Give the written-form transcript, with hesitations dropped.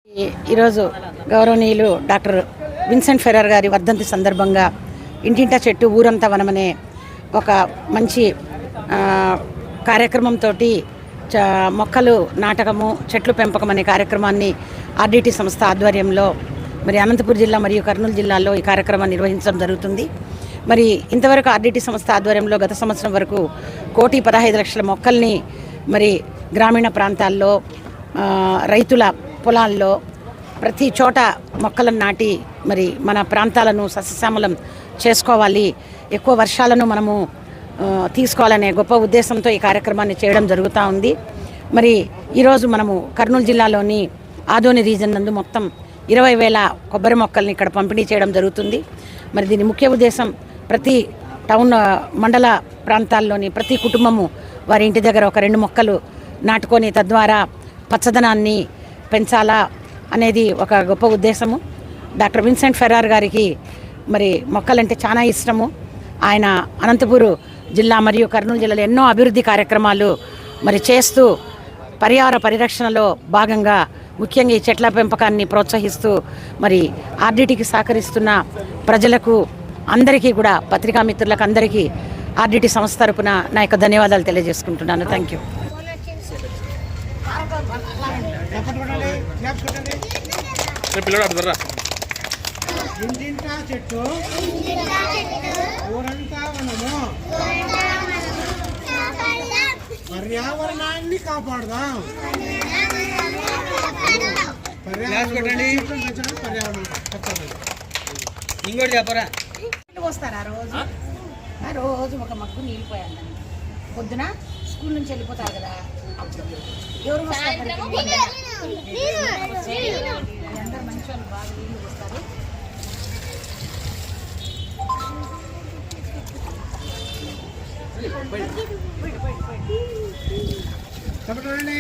ఈరోజు గౌరవనీయులు doctor Vincent Ferrer గారి వర్ధంతి సందర్భంగా ఇంటింటా చెట్టు ఊరంతా వనమనే ఒక మంచి కార్యక్రమంతో మొక్కలు నాటకము చెట్లు పెంపకం అనే కార్యక్రమాన్ని ఆర్డిటి సంస్థ ఆధ్వర్యంలో మరి అనంతపురం జిల్లా మరియు కర్నూలు జిల్లాలో ఈ కార్యక్రమాన్ని నిర్వహించడం జరుగుతుంది. మరి ఇంతవరకు ఆర్డిటి సంస్థ ఆధ్వర్యంలో గత సంవత్సరం వరకు 1,15,00,000 మొక్కల్ని మరి గ్రామీణ ప్రాంతాల్లో రైతుల పొలాల్లో ప్రతి చోట మొక్కలను నాటి మరి మన ప్రాంతాలను సస్యశ్యామలం చేసుకోవాలి, ఎక్కువ వర్షాలను మనము తీసుకోవాలనే గొప్ప ఉద్దేశంతో ఈ కార్యక్రమాన్ని చేయడం జరుగుతూ ఉంది. మరి ఈరోజు మనము కర్నూలు జిల్లాలోని ఆదోని రీజన్ నందు మొత్తం 20,000 కొబ్బరి మొక్కల్ని ఇక్కడ పంపిణీ చేయడం జరుగుతుంది. మరి దీని ముఖ్య ఉద్దేశం ప్రతి టౌన్ మండల ప్రాంతాల్లోని ప్రతి కుటుంబము వారి ఇంటి దగ్గర ఒక 2 మొక్కలు నాటుకొని తద్వారా పచ్చదనాన్ని పెంచాలా అనేది ఒక గొప్ప ఉద్దేశము. డాక్టర్ విన్సెంట్ ఫెర్రర్ గారికి మరి మొక్కలంటే చాలా ఇష్టము. ఆయన అనంతపురం జిల్లా మరియు కర్నూలు జిల్లాలో ఎన్నో అభివృద్ధి కార్యక్రమాలు మరి చేస్తూ పర్యావరణ పరిరక్షణలో భాగంగా ముఖ్యంగా ఈ చెట్ల పెంపకాన్ని ప్రోత్సహిస్తూ మరి ఆర్డిటికి సహకరిస్తున్న ప్రజలకు అందరికీ కూడా పత్రికా మిత్రులకు అందరికీ ఆర్డిటి సంస్థ తరపున నా యొక్క ధన్యవాదాలు తెలియజేసుకుంటున్నాను. Thank you. పర్యావరణాన్ని కాపాడుదాం. ఇంకోటి చెప్పరా వస్తారా రోజు ఒక మగ్గు నీళ్ళు పోయాలి. పొద్దున స్కూల్ నుంచి వెళ్ళిపోతారు కదా, ఎవరు వస్తారు? అందరూ మంచి వాళ్ళు బాగా నీళ్ళు వస్తారు. చెప్పండి.